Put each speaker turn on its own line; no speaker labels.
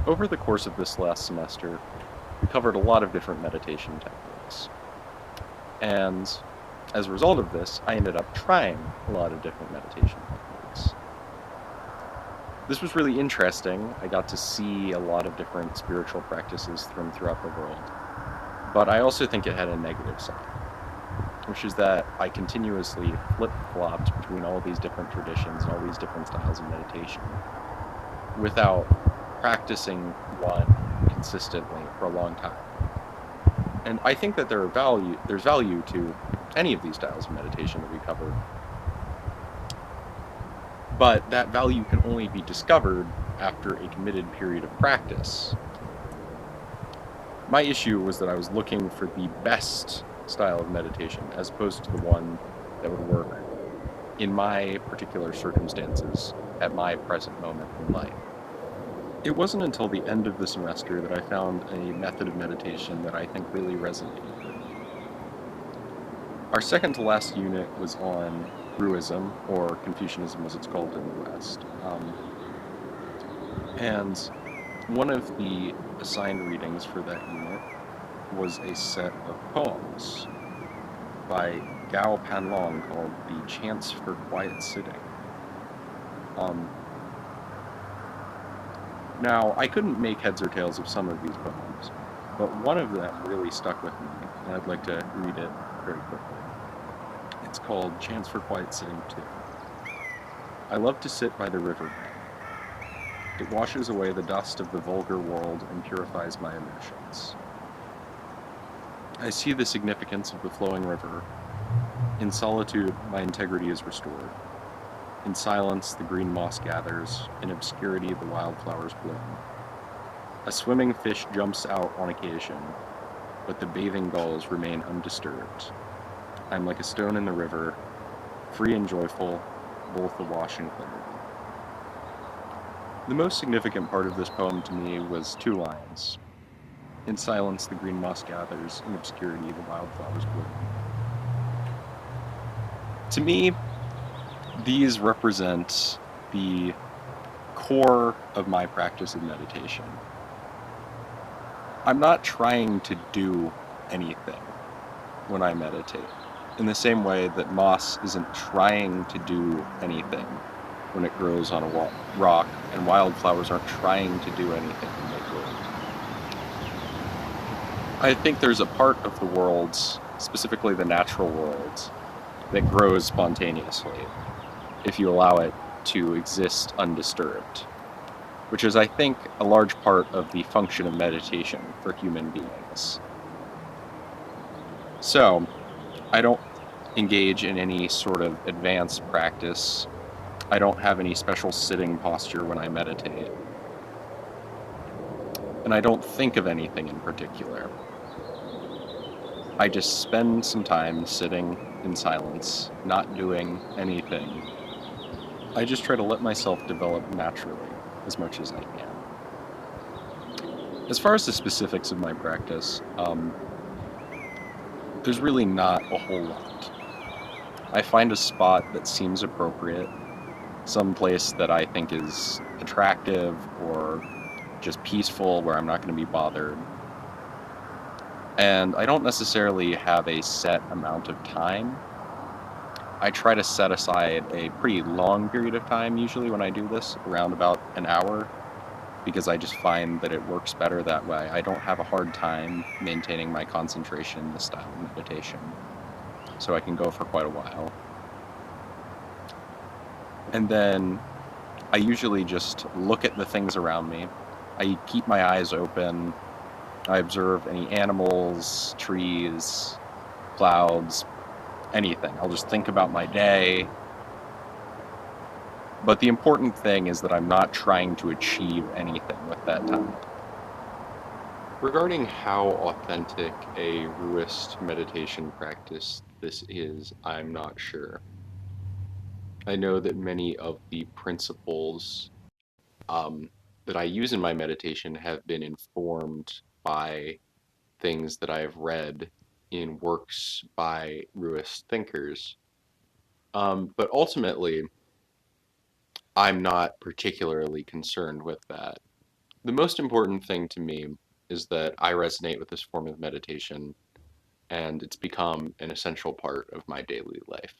Over the course of this last semester, we covered a lot of different meditation techniques. And as a result of this, I ended up trying a lot of different meditation techniques. This was really interesting. I got to see a lot of different spiritual practices throughout the world. But I also think it had a negative side, which is that I continuously flip-flopped between all these different traditions and all these different styles of meditation without practicing one consistently for a long time. And I think that there's value to any of these styles of meditation that we cover, but that value can only be discovered after a committed period of practice. My issue was that I was looking for the best style of meditation as opposed to the one that would work in my particular circumstances at my present moment in life. It wasn't until the end of the semester that I found a method of meditation that I think really resonated with me. Our second to last unit was on Ruism, or Confucianism as it's called in the West. And one of the assigned readings for that unit was a set of poems by Gao Panlong called The Chants for Quiet Sitting. Um, Now, I couldn't make heads or tails of some of these poems, but one of them really stuck with me, and I'd like to read it very quickly. It's called Chants for Quiet Sitting 2. I love to sit by the river bank. It washes away the dust of the vulgar world and purifies my emotions. I see the significance of the flowing river. In solitude, my integrity is restored. In silence, the green moss gathers. In obscurity, the wildflowers bloom. A swimming fish jumps out on occasion, but the bathing gulls remain undisturbed. I'm like a stone in the river, free and joyful, both awash in clarity. The most significant part of this poem to me was two lines. In silence, the green moss gathers. In obscurity, the wildflowers bloom. To me, these represent the core of my practice of meditation. I'm not trying to do anything when I meditate, in the same way that moss isn't trying to do anything when it grows on a rock, and wildflowers aren't trying to do anything when they bloom. I think there's a part of the world, specifically the natural world, that grows spontaneously if you allow it to exist undisturbed, which is, I think, a large part of the function of meditation for human beings. So, I don't engage in any sort of advanced practice. I don't have any special sitting posture when I meditate. And I don't think of anything in particular. I just spend some time sitting in silence, not doing anything. I just try to let myself develop naturally as much as I can. As far as the specifics of my practice, there's really not a whole lot. I find a spot that seems appropriate, some place that I think is attractive or just peaceful where I'm not going to be bothered. And I don't necessarily have a set amount of time. I try to set aside a pretty long period of time usually when I do this, around about an hour, because I just find that it works better that way. I don't have a hard time maintaining my concentration in this style of meditation, so I can go for quite a while. And then I usually just look at the things around me. I keep my eyes open. I observe any animals, trees, clouds, anything. I'll just think about my day. But the important thing is that I'm not trying to achieve anything with that time. Regarding how authentic a Ruist meditation practice this is, I'm not sure. I know that many of the principles um, that I use in my meditation have been informed by things that I've read in works by Ruist thinkers. But ultimately, I'm not particularly concerned with that. The most important thing to me is that I resonate with this form of meditation and it's become an essential part of my daily life.